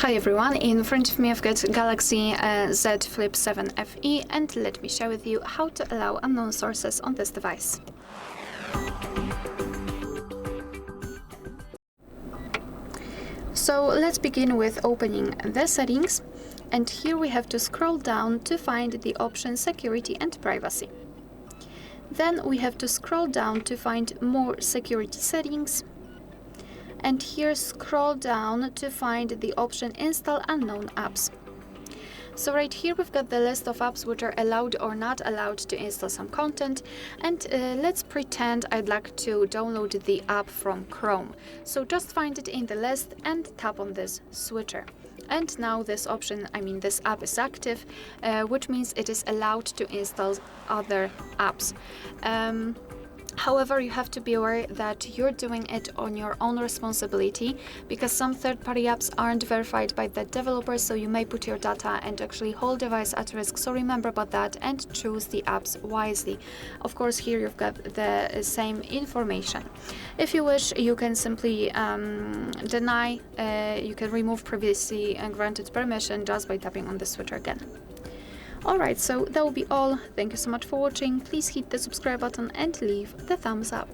Hi everyone, in front of me I've got Galaxy Z Flip 7 FE, and let me share with you how to allow unknown sources on this device. So let's begin with opening the settings, and here we have to scroll down to find the option Security and Privacy. Then we have to scroll down to find more security settings, and here scroll down to find the option Install Unknown Apps. So right here we've got the list of apps which are allowed or not allowed to install some content, and let's pretend I'd like to download the app from Chrome. So just find it in the list and tap on this switcher. And now this option, this app is active, which means it is allowed to install other apps. However, you have to be aware that you're doing it on your own responsibility, because some third-party apps aren't verified by the developers, so you may put your data and actually whole device at risk. So remember about that and choose the apps wisely. Of course, here you've got the same information. If you wish, you can simply deny, you can remove previously granted permission just by tapping on the switcher again. Alright, so that will be all. Thank you so much for watching. Please hit the subscribe button and leave the thumbs up.